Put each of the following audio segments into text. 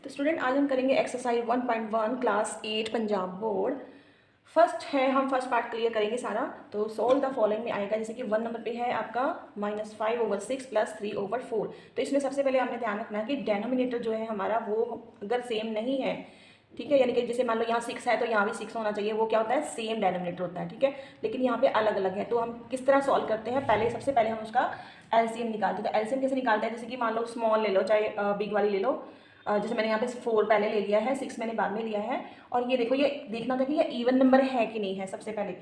तो स्टूडेंट आज हम करेंगे exercise 1.1 class 8 Punjab board. First है, हम फर्स्ट पार्ट क्लियर करेंगे सारा। तो सोल्व द फॉलोइंग में आएगा, जैसे कि 1 नंबर पे है आपका -5/6 + 3/4। तो इसमें सबसे पहले आपने ध्यान रखना है कि डेनोमिनेटर जो है हमारा वो अगर सेम नहीं है, ठीक है, यानी कि जैसे मान लो यहाँ 6 है तो यहाँ भी 6 होना चाहिए, वो क्या होता है, सेम डेनोमिनेटर होता है, ठीक है। लेकिन यहाँ पे अलग अलग है, तो हम किस तरह सॉल्व करते हैं, पहले सबसे पहले हम उसका एलसीएम निकालते हैं। तो एलसीएम कैसे निकालते हैं, जैसे कि मान लो स्मॉल ले लो चाहे बिग वाली ले लो। जैसे मैंने यहाँ पे 4 पहले ले लिया है, 6 मैंने बाद में लिया है। और ये देखो, ये देखना था कि ये इवन नंबर है कि नहीं है सबसे पहले।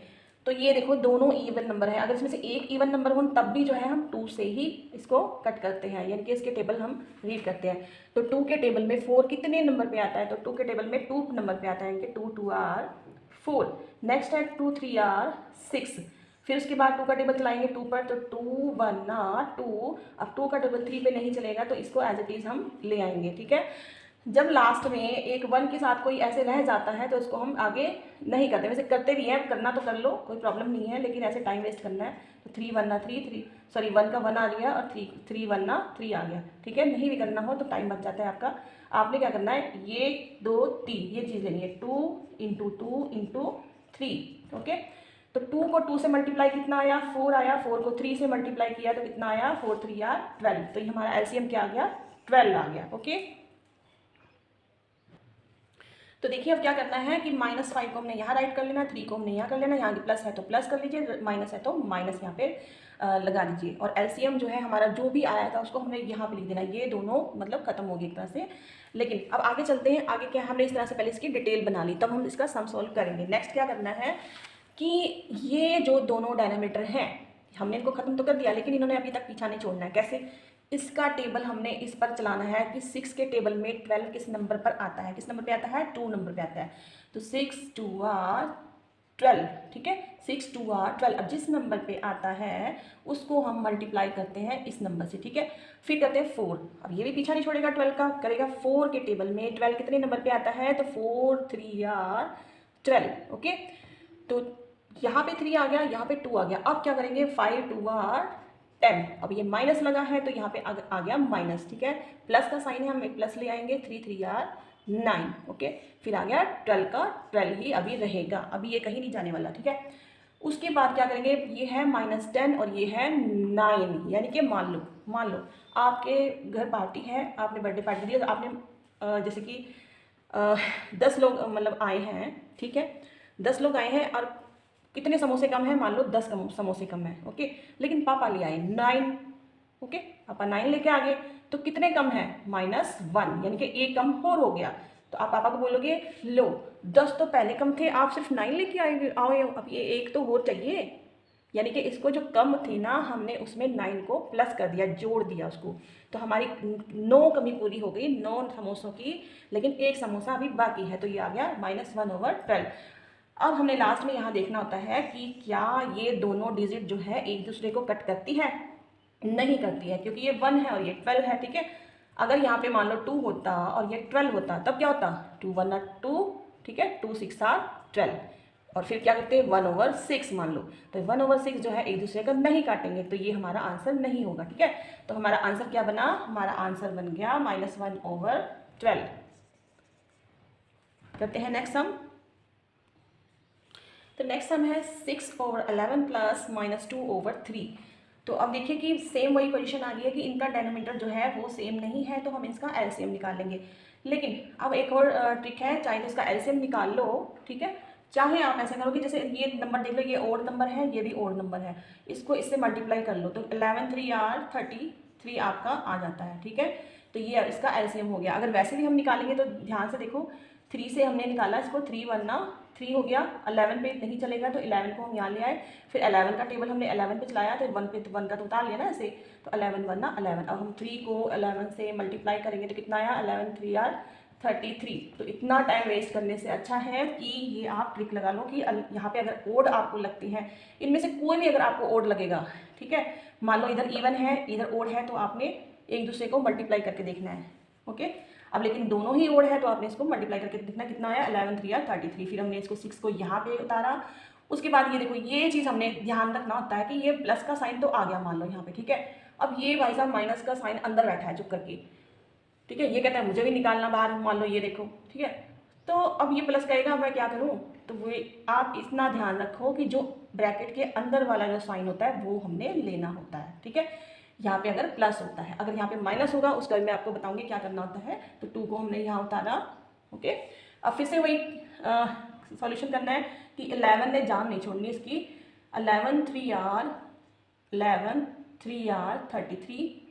तो ये देखो दोनों इवन नंबर है, अगर इसमें से एक इवन नंबर हो तब भी जो है हम 2 से ही इसको कट करते हैं, यानी कि इसके टेबल हम रीड करते हैं। तो 2 के टेबल में 4 कितने नंबर पे आता है, तो 2 के टेबल में 2 नंबर पे आता है, यानी कि 2 2 आर 4। नेक्स्ट है 2 3 आर 6। फिर उसके बाद 2 का टेबल चलाएंगे 2 पर, तो 2 1 2। अब 2 का टेबल 3 पे नहीं चलेगा, तो इसको एज इट इज़ हम ले आएंगे, ठीक है। जब लास्ट में एक 1 के साथ कोई ऐसे रह जाता है तो उसको हम आगे नहीं करते, वैसे करते भी हैं, करना तो कर लो, कोई प्रॉब्लम नहीं है, लेकिन ऐसे टाइम वेस्ट करना है। तो 3 1 3 सॉरी 1 का 1 आ गया और 3 1 3 आ गया, ठीक है। नहीं भी करना हो तो टाइम बच जाता है आपका। आपने क्या करना है, ये 2 3 ये चीज़ लेनी है, 2 × 2 × 3, ओके। तो 2 को 2 से मल्टीप्लाई कितना आया, 4 आया। 4 को 3 से मल्टीप्लाई किया तो कितना आया, 4 3 12। तो ये हमारा एलसीएम क्या आ गया, 12 आ गया, ओके। तो देखिए अब क्या करना है कि -5 को हमने यहाँ राइट कर लेना, 3 को हमने यहाँ कर लेना, यहाँ प्लस है तो प्लस कर लीजिए, माइनस है तो माइनस यहाँ पे लगा दीजिए। और एलसीएम जो है हमारा जो भी आया था उसको हमने यहाँ पे लिख देना, ये दोनों मतलब खत्म हो गई एक तरह से। लेकिन अब आगे चलते हैं, आगे क्या हमने इस तरह से पहले इसकी डिटेल बना ली, तब हम इसका सम सॉल्व करेंगे। नेक्स्ट क्या करना है कि ये जो दोनों डायनामीटर हैं हमने इनको खत्म तो कर दिया, लेकिन इन्होंने अभी तक पीछा नहीं छोड़ना है। कैसे, इसका टेबल हमने इस पर चलाना है कि 6 के टेबल में 12 किस नंबर पर आता है, किस नंबर पे आता है, 2 नंबर पे आता है। तो 6 2 12, ठीक है, 6 2 12। अब जिस नंबर पे आता है उसको हम मल्टीप्लाई करते हैं इस नंबर से, ठीक है। फिर करते हैं 4। अब ये भी पीछा नहीं छोड़ेगा, 12 का करेगा। 4 के टेबल में 12 कितने नंबर पे आता है, तो 4 3 12, ओके। तो यहाँ पे 3 आ गया, यहाँ पे 2 आ गया। अब क्या करेंगे, 5 2 10। अब ये माइनस लगा है तो यहाँ पे आ गया माइनस, ठीक है। प्लस का साइन है, हम एक प्लस ले आएंगे, 3 3 9, ओके। फिर आ गया 12 का 12 ही अभी रहेगा, अभी ये कहीं नहीं जाने वाला, ठीक है। उसके बाद क्या करेंगे, ये है -10 और ये है 9, यानी कि मान लो आपके घर पार्टी है, आपने बर्थडे पार्टी दी, आपने जैसे कि 10 लोग मतलब आए हैं, ठीक है। 10 लोग आए हैं और कितने समोसे कम है, मान लो 10 समोसे कम है, ओके। लेकिन पापा ले आए 9, ओके, पापा 9 लेके आ गए, तो कितने कम है, -1, यानी कि एक कम और हो गया। तो आप पापा को बोलोगे, लो 10 तो पहले कम थे, आप सिर्फ 9 लेके आए हो, अब ये एक तो और चाहिए। यानी कि इसको जो कम थी ना, हमने उसमें 9 को प्लस कर दिया, जोड़ दिया उसको। तो हमारी 9 कमी पूरी हो गई 9 समोसों की, लेकिन एक समोसा अभी बाकी है, तो ये आ गया -1/12। अब हमने लास्ट में यहाँ देखना होता है कि क्या ये दोनों डिजिट जो है एक दूसरे को कट करती है, नहीं करती है, क्योंकि ये 1 है और ये 12 है, ठीक है। अगर यहाँ पे मान लो 2 होता और ये 12 होता, तब क्या होता, 2 1 2, ठीक है, 2 6 12। और फिर क्या करते हैं, 1/6 मान लो, तो 1/6 जो है एक दूसरे का नहीं काटेंगे, तो ये हमारा आंसर नहीं होगा, ठीक है। तो हमारा आंसर क्या बना, हमारा आंसर बन गया -1/12। करते हैं नेक्स्ट सम। तो नेक्स्ट सम है 6/11 प्लस -2/3। तो अब देखिए कि सेम वही पोजीशन आ गई है कि इनका डेनोमीटर जो है वो सेम नहीं है, तो हम इसका एलसीएम निकाल लेंगे। लेकिन अब एक और ट्रिक है, चाहे तो इसका एलसीएम निकाल लो, ठीक है, चाहे आप ऐसा करो कि जैसे ये नंबर देख लो, ये ओड नंबर है, ये भी ओड नंबर है, इसको इससे मल्टीप्लाई कर लो, तो 11 3 33 आपका आ जाता है, ठीक है। तो ये इसका एलसीएम हो गया। अगर वैसे भी हम निकालेंगे तो ध्यान से देखो, 3 से हमने निकाला इसको, 3 1 3 हो गया, 11 पे नहीं चलेगा तो 11 को हम यहाँ ले आए, फिर 11 का टेबल हमने 11 पे चलाया, तो 1 पे 1 का तो उतार लिया ना ऐसे, तो 11 1 11। अब हम 3 को 11 से मल्टीप्लाई करेंगे तो कितना आया, 11 3 33। तो इतना टाइम वेस्ट करने से अच्छा है कि ये आप ट्रिक लगा लो कि यहाँ पे अगर ओड आपको लगती है, इनमें से कोई भी अगर आपको ओड लगेगा, ठीक है, मान लो इधर इवन है इधर ओड है, तो आपने एक दूसरे को मल्टीप्लाई करके देखना है, ओके। अब लेकिन दोनों ही ओड है तो आपने इसको मल्टीप्लाई करके देखना कितना आया, 11 3 33। फिर हमने इसको 6 को यहाँ पे उतारा। उसके बाद ये देखो, ये चीज़ हमने ध्यान रखना होता है कि ये प्लस का साइन तो आ गया मान लो यहाँ पे, ठीक है। अब ये भाई साहब माइनस का साइन अंदर बैठा है चुप करके, ठीक है। ये कहता है मुझे भी निकालना बाहर, मान लो ये देखो, ठीक है। तो अब ये प्लस कहेगा, मैं क्या करूँ, तो वो आप इतना ध्यान रखो कि जो ब्रैकेट के अंदर वाला जो साइन होता है वो हमने लेना होता है, ठीक है। यहाँ पे अगर प्लस होता है, अगर यहाँ पे माइनस होगा उसका भी मैं आपको बताऊंगी क्या करना होता है। तो 2 को हमने यहाँ उतारा, ओके। अब फिर से वही सॉल्यूशन करना है कि 11 ने जान नहीं छोड़नी इसकी। 11 3 R 11 3 R 33,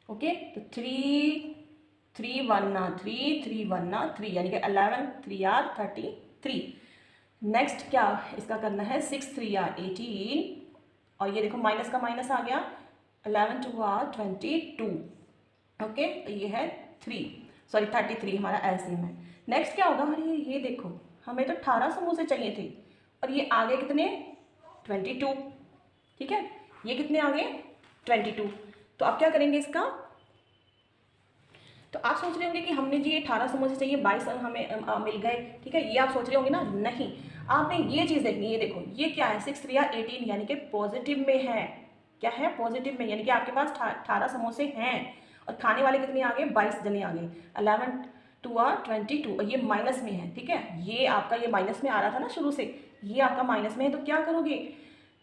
ओके। तो 3 3 1 ना 3 3 1 ना 3, यानी कि 11 3 R 33। नेक्स्ट क्या इसका करना है, 6 3 R 18, और ये देखो माइनस का माइनस आ गया, 11 2 R 22, ओके। तो ये है 33 हमारा एलसीएम है। नेक्स्ट क्या होगा, अरे ये देखो हमें तो 18 समोसे चाहिए थे और ये आगे कितने 22, ठीक है। ये कितने आ गए 22। तो आप क्या करेंगे इसका, तो आप सोच रहे होंगे कि हमने जी 18 समोसे चाहिए 22 हमें मिल गए, ठीक है। ये आप सोच रहे होंगे ना, नहीं, आपने ये चीज़ देखनी है। ये देखो ये क्या है, 6 3 18, यानी कि पॉजिटिव में है। क्या है, पॉजिटिव में, यानी कि आपके पास 18 समोसे हैं और खाने वाले कितने आ गए 22 जने आ गए। 11 2 R 22, और ये माइनस में है, ठीक है। ये आपका ये माइनस में आ रहा था ना शुरू से, ये आपका माइनस में है। तो क्या करोगे,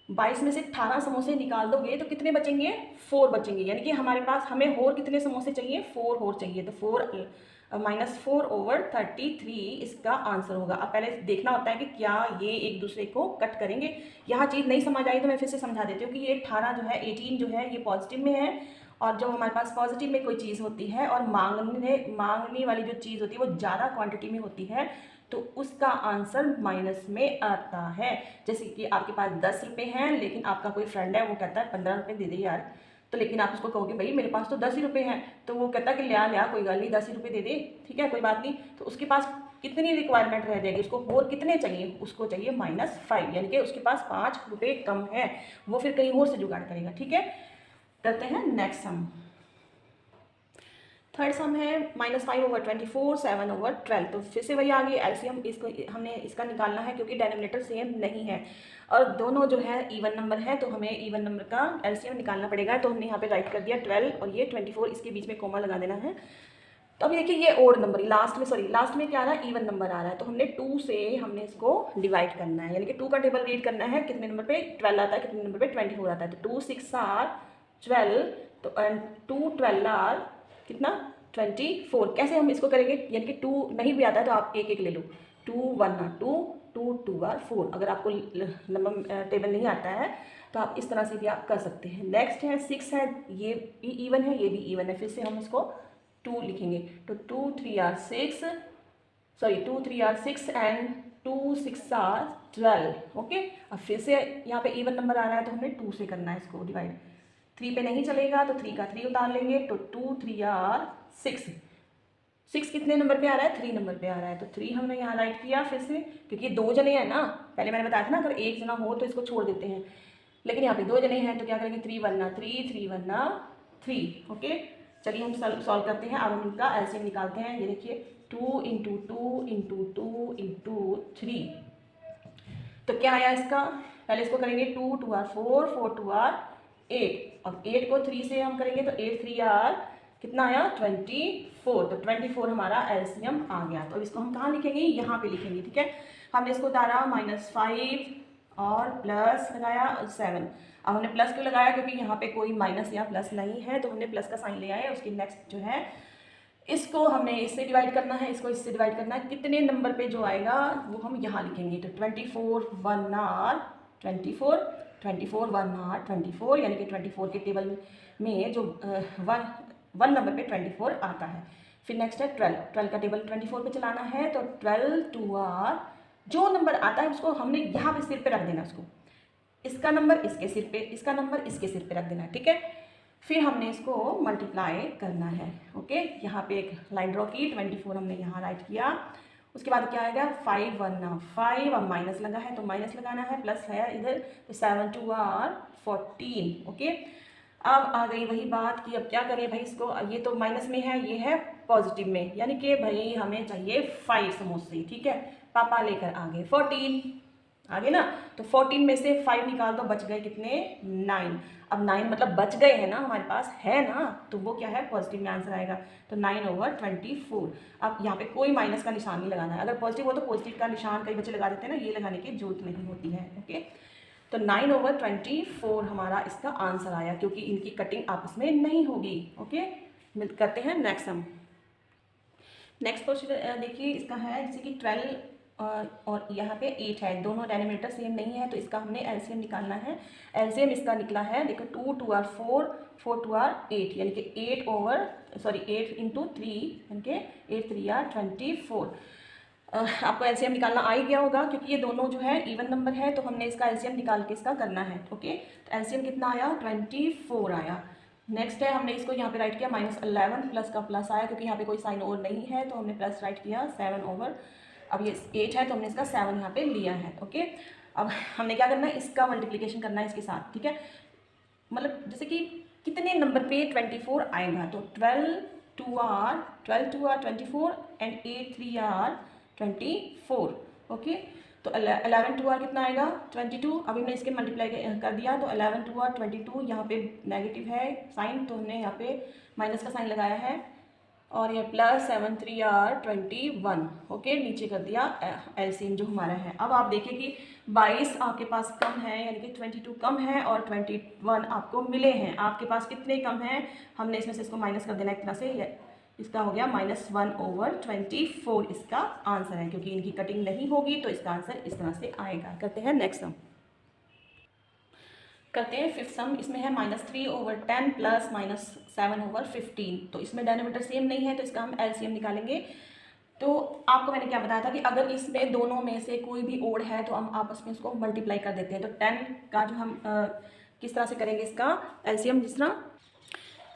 22 में से 18 समोसे निकाल दोगे तो कितने बचेंगे, 4 बचेंगे। यानी कि हमारे पास हमें और कितने समोसे चाहिए, 4 और चाहिए। तो 4 -4/33 इसका आंसर होगा। अब पहले देखना होता है कि क्या ये एक दूसरे को कट करेंगे। यहाँ चीज़ नहीं समझ आई तो मैं फिर से समझा देती हूँ कि ये 18 जो है 18 जो है ये पॉजिटिव में है, और जब हमारे पास पॉजिटिव में कोई चीज़ होती है और मांगने वाली जो चीज़ होती है वो ज़्यादा क्वांटिटी में होती है तो उसका आंसर माइनस में आता है। जैसे कि आपके पास 10 रुपये हैं लेकिन आपका कोई फ्रेंड है वो कहता है 15 रुपये दे दे यार, तो लेकिन आप उसको कहोगे भाई मेरे पास तो 10 ही रुपये हैं, तो वो कहता है कि लिया कोई गल नहीं 10 ही रुपये दे दे, ठीक है कोई बात नहीं। तो उसके पास कितनी रिक्वायरमेंट रह जाएगी, उसको और कितने चाहिए, उसको चाहिए -5, यानी कि उसके पास 5 रुपये कम है, वो फिर कहीं और से जुगाड़ करेगा, ठीक है। करते हैं नेक्स्ट सम। थर्ड सम है -5/24 7/12। तो फिर से वही आ गई एलसीएम, इसको हमने इसका निकालना है क्योंकि डेनोमिनेटर सेम नहीं है और दोनों जो है इवन नंबर है, तो हमें इवन नंबर का एलसीएम निकालना पड़ेगा। तो हमने यहाँ पे राइट कर दिया 12 और ये 24, इसके बीच में कोमा लगा देना है। तो अभी देखिए ये ओड नंबर, लास्ट में क्या आ रहा है, इवन नंबर आ रहा है। तो हमने 2 से हमने इसको डिवाइड करना है, यानी कि 2 का टेबल रीड करना है, कितने नंबर पे 12 आता है, कितने नंबर पे 24 आता है। तो 2 6 R 12, तो 2 12 R कितना 24। कैसे हम इसको करेंगे, यानी कि 2 नहीं भी आता है तो आप एक एक ले लो, 2 1 2 2 2 4। अगर आपको नंबर टेबल नहीं आता है तो आप इस तरह से भी आप कर सकते हैं। नेक्स्ट है 6 है, ये भी इवन है, ये भी इवन है। फिर से हम इसको 2 लिखेंगे, तो 2 3 R 6, sorry 2 3 R 6 and 2 6 R 12, okay. अब फिर से यहाँ पे इवन नंबर आ रहा है तो हमने 2 से करना है इसको डिवाइड। 3 पे नहीं चलेगा तो 3 का 3 उतार लेंगे, तो 2 3 R 6। 6 कितने नंबर पे आ रहा है, 3 नंबर पे आ रहा है, तो 3 हमने यहाँ राइट किया फिर से, क्योंकि 2 जने हैं ना, पहले मैंने बताया था ना अगर एक जना हो तो इसको छोड़ देते हैं, लेकिन यहाँ पे 2 जने हैं तो क्या करेंगे 3 1 3 3 1 3, ओके। चलिए हम सॉल्व करते हैं। अब हम इनका एलसीएम निकालते हैं। ये देखिए 2 × 2 × 2 × 3, तो क्या आया इसका, पहले इसको करेंगे 2 2 R 4 4 2 R 8, अब 8 को 3 से हम करेंगे तो 8 3 R कितना आया 24, तो 24 हमारा एलसीएम आ गया। तो अब इसको हम कहाँ लिखेंगे, यहाँ पे लिखेंगे, ठीक है। हमने इसको उतारा -5 और प्लस लगाया 7। अब हमने प्लस क्यों लगाया, क्योंकि यहाँ पे कोई माइनस या प्लस नहीं है तो हमने प्लस का साइन ले आए। उसकी नेक्स्ट जो है इसको हमने इससे डिवाइड करना है, इसको इससे डिवाइड करना है, कितने नंबर पे जो आएगा वो हम यहाँ लिखेंगे। तो 24 1 R 24 24 1 R 24, यानी कि 24 के टेबल में जो 1 नंबर पे 24 आता है। फिर नेक्स्ट है 12 का टेबल 24 पे चलाना है, तो 12 2 R, जो नंबर आता है उसको हमने यहाँ पे सिर पे रख देना, उसको इसका नंबर इसके सिर पे, इसका नंबर इसके सिर पे रख देना, ठीक है। फिर हमने इसको मल्टीप्लाई करना है, ओके। यहाँ पे एक लाइन ड्रॉ की, 24 हमने यहाँ राइट किया। उसके बाद क्या आएगा 5 1 5, अब माइनस लगा है तो माइनस लगाना है, प्लस है इधर, तो 7 2 R 14, ओके। अब आ गई वही बात कि अब क्या करें भाई इसको, ये तो माइनस में है, ये है पॉजिटिव में, यानी कि भाई हमें चाहिए 5 समोसे, ठीक है। पापा लेकर आ गए 14, आगे ना। तो 14 में से 5 निकाल दो, बच गए कितने 9। अब 9 मतलब बच गए हैं ना, हमारे पास है ना, तो वो क्या है पॉजिटिव में आंसर आएगा। तो 9/24। अब यहाँ पे कोई माइनस का निशान नहीं लगाना है, अगर पॉजिटिव हो तो पॉजिटिव का निशान कई बच्चे लगा देते हैं ना, ये लगाने की जरूरत नहीं होती है। ओके, तो 9/24 हमारा इसका आंसर आया, क्योंकि इनकी कटिंग आपस में नहीं होगी। ओके, करते हैं नेक्स्ट सम। नेक्स्ट क्वेश्चन देखिए, इसका है जैसे कि 12 और यहाँ पे 8 है, दोनों डेनोमिनेटर सेम नहीं है, तो इसका हमने एलसीएम निकालना है। एलसीएम इसका निकला है, देखो 2 2 r 4, 4 2 r 8, यानी कि 8 × 3, यानी कि 8 3 r 24। आपको एलसीएम निकालना आ ही गया होगा, क्योंकि ये दोनों जो है इवन नंबर है, तो हमने इसका एलसीएम निकाल के इसका करना है। ओके, तो एलसीएम कितना आया 24 आया। नेक्स्ट है, हमने इसको यहाँ पे राइट किया -11, प्लस का प्लस आया, क्योंकि यहाँ पे कोई साइन और नहीं है, तो हमने प्लस राइट किया 7 अब ये 8 है, तो हमने इसका 7 यहाँ पे लिया है। ओके, अब हमने क्या करना है, इसका मल्टीप्लिकेशन करना है इसके साथ। ठीक है, मतलब जैसे कि कितने नंबर पे 24 आएगा, तो 12 2 r 24 एंड 8 3 r 24। ओके, तो 11 2 r कितना आएगा 22। अभी हमने इसके मल्टीप्लाई कर दिया, तो 11 2 r 22, यहाँ पे नेगेटिव है साइन, तो हमने यहाँ पे माइनस का साइन लगाया है, और ये प्लस 7 3 r 21। ओके, नीचे कर दिया एलसीएम जो हमारा है। अब आप देखिए कि 22 आपके पास कम है, यानी कि 22 कम है, और 21 आपको मिले हैं। आपके पास कितने कम हैं, हमने इसमें से इसको माइनस कर देना एक तरह से, इसका हो गया -1/24 इसका आंसर है, क्योंकि इनकी कटिंग नहीं होगी, तो इसका आंसर इस तरह से आएगा। करते हैं नेक्स्ट सम। करते हैं फिफ्थ सम। इसमें है -3/10 प्लस -7/15। तो इसमें डेनोमीटर सेम नहीं है, तो इसका हम एलसीएम निकालेंगे। तो आपको मैंने क्या बताया था कि अगर इसमें दोनों में से कोई भी ओड है तो हम आपस में उसको मल्टीप्लाई कर देते हैं। तो 10 का जो हम किस तरह से करेंगे इसका एलसीएम, जिस तरह,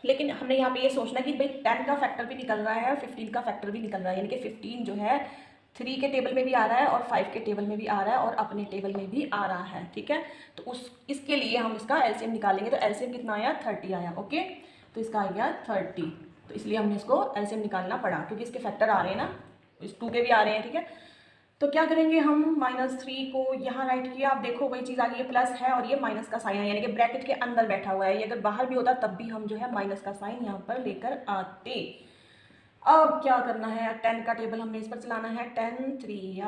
लेकिन हमने यहाँ पे ये सोचना कि भाई 10 का फैक्टर भी निकल रहा है और 15 का फैक्टर भी निकल रहा है, यानी कि 15 जो है 3 के टेबल में भी आ रहा है और 5 के टेबल में भी आ रहा है और अपने टेबल में भी आ रहा है। ठीक है, तो इसके लिए हम इसका एलसीएम निकालेंगे। तो एलसीएम कितना आया 30 आया। ओके, तो इसका आ गया 30, तो इसलिए हमने इसको एलसीएम निकालना पड़ा, क्योंकि इसके फैक्टर आ रहे हैं ना, इस 2 के भी आ रहे हैं। ठीक है, तो क्या करेंगे हम, -3 को यहाँ राइट किया, आप देखो वही चीज़ आ गई है, प्लस है और ये माइनस का साइन है, यानी कि ब्रैकेट के अंदर बैठा हुआ है। ये अगर बाहर भी होता तब भी हम जो है माइनस का साइन यहाँ पर लेकर आते। अब क्या करना है, 10 का टेबल हमने इस पर चलाना है। 10 3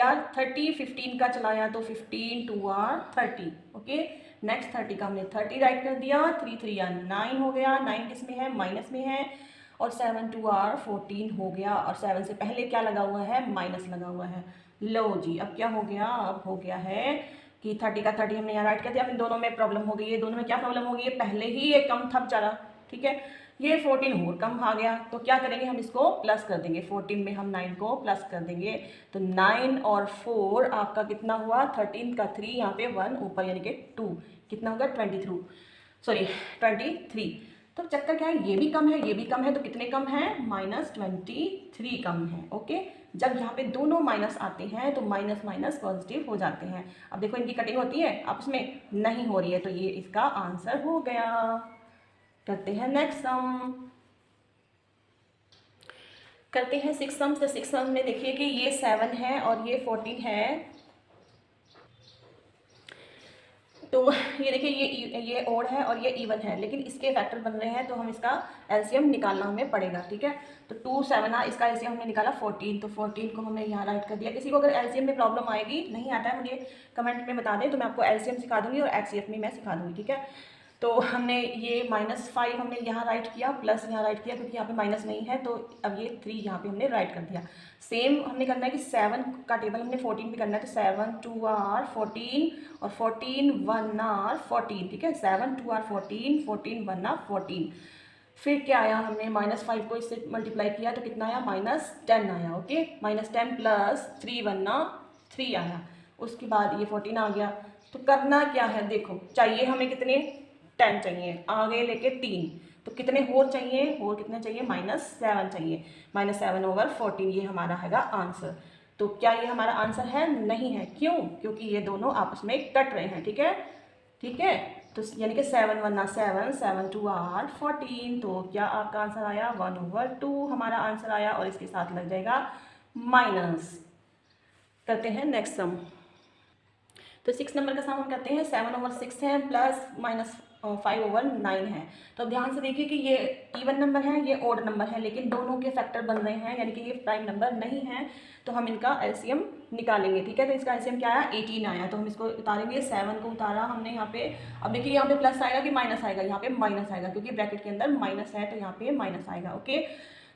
r 30, 15 का चलाया तो 15 2 r 30। ओके, नेक्स्ट 30 का हमने 30 राइट कर दिया, 3 3 r 9 हो गया, 9 किस में है माइनस में है, और 7 2 r 14 हो गया, और 7 से पहले क्या लगा हुआ है माइनस लगा हुआ है। लो जी, अब क्या हो गया, अब हो गया है कि 30 का 30 हमने यहाँ राइट कर दिया। अब इन दोनों में प्रॉब्लम हो गई है, दोनों में क्या प्रॉब्लम हो गई है, पहले ही ये कम था बेचारा। ठीक है, ये 14 और कम आ गया, तो क्या करेंगे हम इसको प्लस कर देंगे। 14 में हम 9 को प्लस कर देंगे, तो 9 और 4 आपका कितना हुआ, 13 का 3 यहाँ पे 1 ऊपर, यानी कि 2 कितना होगा 23। तो चक्कर क्या है, ये भी कम है ये भी कम है, तो कितने कम है -23 कम है। ओके, जब यहाँ पे दोनों माइनस आते हैं तो माइनस माइनस पॉजिटिव हो जाते हैं। अब देखो इनकी कटिंग होती है आपस में, नहीं हो रही है, तो ये इसका आंसर हो गया। करते हैं नेक्स्ट सम। करते हैं सिक्स सम। तो सिक्स सम में देखिए कि ये 7 है और ये 14 है, तो ये देखिए ये ओड है और ये इवन है, लेकिन इसके फैक्टर बन रहे हैं, तो हम इसका एलसीएम निकालना हमें पड़ेगा। ठीक है, तो 2 7 इसका एलसीएम हमने निकाला 14, तो 14 को हमने यहाँ राइट कर दिया। किसी को अगर एलसीएम में प्रॉब्लम आएगी, नहीं आता है, मुझे कमेंट में बता दें, तो मैं आपको एलसीएम सिखा दूँगी और एचसीएफ में मैं सिखा दूँगी। ठीक है, तो हमने ये -5 हमने यहाँ राइट किया, प्लस यहाँ राइट किया, क्योंकि यहाँ पे माइनस नहीं है, तो अब ये 3 यहाँ पे हमने राइट कर दिया। सेम हमने करना है कि 7 का टेबल हमने 14 भी करना है, तो 7 2 r 14 और 14 1 r 14। ठीक है, 7 2 r 14 14 1 r 14। फिर क्या आया, हमने -5 को इससे मल्टीप्लाई किया, तो कितना आया -10 आया। ओके, -10 प्लस 3 1 3 आया, उसके बाद ये 14 आ गया। तो करना क्या है, देखो चाहिए हमें कितने 10 चाहिए, आगे लेके 3, तो कितने और चाहिए, और कितने चाहिए -7 चाहिए, -7/14 ये हमारा हैगा आंसर। तो क्या ये हमारा आंसर है, नहीं है, क्यों, क्योंकि ये दोनों आपस में कट रहे हैं। ठीक है, ठीक है, तो यानी कि 7 1 7 7 2 r 14, तो क्या आपका आंसर आया 1/2 हमारा आंसर आया, और इसके साथ लग जाएगा माइनस। करते हैं नेक्स्ट सम। तो 6 नंबर का सम हम करते हैं 7/6 है प्लस -5/9 है। तो अब ध्यान से देखिए कि ये इवन नंबर है, ये ओड नंबर है, लेकिन दोनों के फैक्टर बन रहे हैं, यानी कि ये प्राइम नंबर नहीं है। तो हम इनका एलसीएम निकालेंगे, ठीक है। तो इसका एलसीएम क्या आया, 18 आया। तो हम इसको उतारेंगे, 7 को उतारा हमने यहाँ पे। अब देखिए यहाँ पे प्लस आएगा कि माइनस आएगा, यहाँ पे माइनस आएगा क्योंकि ब्रैकेट के अंदर माइनस है, तो यहाँ पे माइनस आएगा। ओके,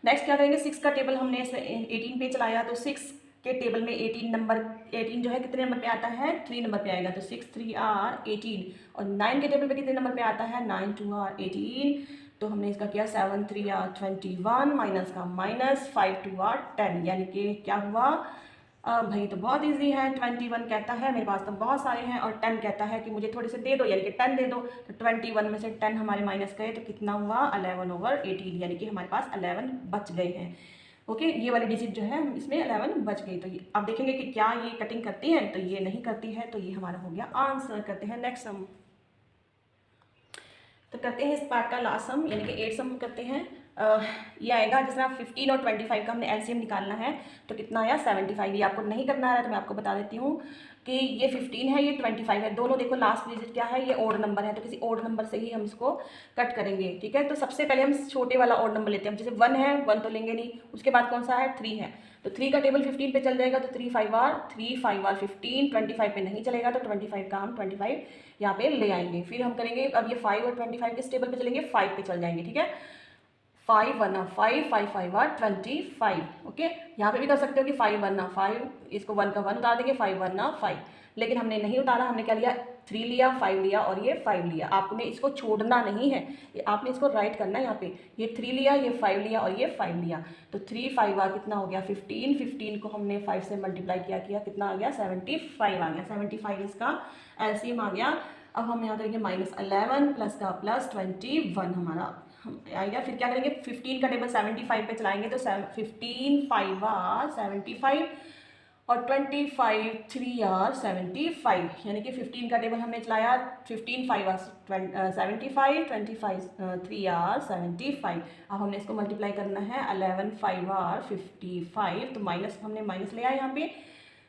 नेक्स्ट क्या करेंगे, 6 का टेबल हमने 18 पे चलाया, तो 6 के टेबल में 18 जो है कितने नंबर पे आता है, 3 नंबर पे आएगा। तो 6 3 आर 18। और 9 के टेबल पे कितने नंबर पे आता है, 9 2 आर 18। तो हमने इसका किया 7 3 आर 21 माइनस का माइनस 5 2 आर 10, यानी कि क्या हुआ। भाई तो बहुत इजी है। 21 कहता है मेरे पास तो बहुत सारे हैं, और 10 कहता है कि मुझे थोड़े से दे दो, यानी कि 10 दे दो। तो 21 में से 10 हमारे माइनस गए तो कितना हुआ, 11/18, यानी कि हमारे पास 11 बच गए हैं। ओके, ये वाली डिजिट जो है इसमें 11 बच गई। तो आप देखेंगे कि क्या ये कटिंग करती है, तो ये नहीं करती है, तो ये हमारा हो गया आंसर। करते हैं नेक्स्ट सम। तो करते हैं इस पार्ट का लास्ट सम, यानी कि 8 सम करते हैं। ये आएगा जिस तरह 15 और 25 का हमने एलसीएम निकालना है, तो कितना आया 75। ये आपको नहीं करना है तो मैं आपको बता देती हूँ कि ये 15 है, ये 25 है, दोनों देखो लास्ट डिजिट क्या है, ये ओड नंबर है, तो किसी ओड नंबर से ही हम इसको कट करेंगे, ठीक है। तो सबसे पहले हम छोटे वाला ओड नंबर लेते हैं। जैसे 1 है, 1 तो लेंगे नहीं, उसके बाद कौन सा है, 3 है, तो 3 का टेबल 15 पे चल जाएगा, तो 3 5 आर 15। 25 पे नहीं चलेगा, तो 25 का हम 25 यहाँ पे ले आएंगे। फिर हम करेंगे, अब ये 5 और 25 किस टेबल पे चलेंगे, 5 पे चल जाएंगे, ठीक है। 5 1 5 5 5 25। ओके, यहाँ पे भी कर सकते हो कि 5 1 5, इसको 1 का 1 उतार देंगे, 5 1 5, लेकिन हमने नहीं उतारा। हमने क्या लिया, 3 लिया, 5 लिया और ये 5 लिया। आपने इसको छोड़ना नहीं है, आपने इसको राइट करना है। यहाँ पे ये 3 लिया, ये 5 लिया और ये 5 लिया, तो 3 5 कितना हो गया 15। 15 को हमने 5 से मल्टीप्लाई किया कितना आ गया 75 आ गया। 75 इसका एलसीएम आ गया। अब हम यहाँ करेंगे -11 प्लस का प्लस 21 हमारा आएगा। फिर क्या करेंगे, 15 का टेबल 75 पे चलाएंगे, तो 15 5 आर 75 और 25 3 आर 75, यानी कि 15 का टेबल हमने चलाया, 15 5 आर 75, 25 3 आर 75। अब हमने इसको मल्टीप्लाई करना है, 11 5 आर 55, तो माइनस हमने माइनस लिया यहाँ पे,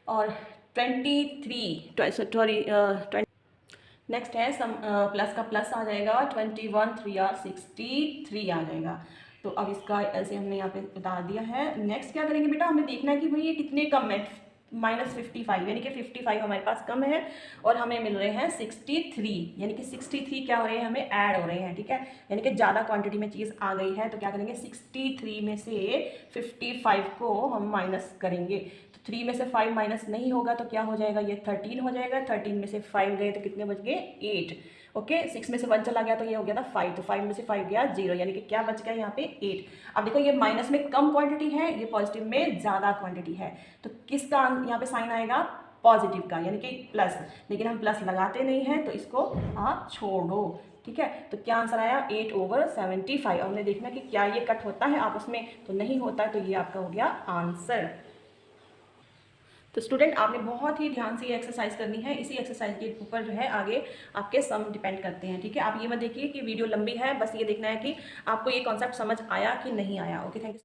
और 23 नेक्स्ट है सम प्लस का प्लस आ जाएगा, 21 3 आर 63 आ जाएगा। तो अब इसका ऐसे हमने यहाँ पे बता दिया है। नेक्स्ट क्या करेंगे बेटा, हमें देखना है कि भाई ये कितने कम है, -55, यानी कि 55 हमारे पास कम है और हमें मिल रहे हैं 63, यानी कि 63 क्या हो रहे हैं, हमें ऐड हो रहे हैं, ठीक है। यानी कि ज़्यादा क्वांटिटी में चीज़ आ गई है, तो क्या करेंगे 63 में से 55 को हम माइनस करेंगे। तो 3 में से 5 माइनस नहीं होगा तो क्या हो जाएगा, ये 13 हो जाएगा। 13 में से 5 गए तो कितने बच गए 8। ओके, 6 में से 1 चला गया तो ये हो गया था 5, तो 5 में से 5 गया 0, यानी कि क्या बच गया यहाँ पे 8। अब देखो ये माइनस में कम क्वांटिटी है, ये पॉजिटिव में ज़्यादा क्वांटिटी है, तो किसका यहाँ पे साइन आएगा, पॉजिटिव का, यानी कि प्लस। लेकिन हम प्लस लगाते नहीं हैं, तो इसको आप छोड़ो, ठीक है। तो क्या आंसर आया 8/75। हमने देखना कि क्या ये कट होता है आपस में, तो नहीं होता, तो ये आपका हो गया आंसर। तो स्टूडेंट आपने बहुत ही ध्यान से ये एक्सरसाइज करनी है। इसी एक्सरसाइज के ऊपर जो है आगे आपके सम डिपेंड करते हैं, ठीक है। आप ये मत देखिए कि वीडियो लंबी है, बस ये देखना है कि आपको ये कॉन्सेप्ट समझ आया कि नहीं आया। Okay, thank you.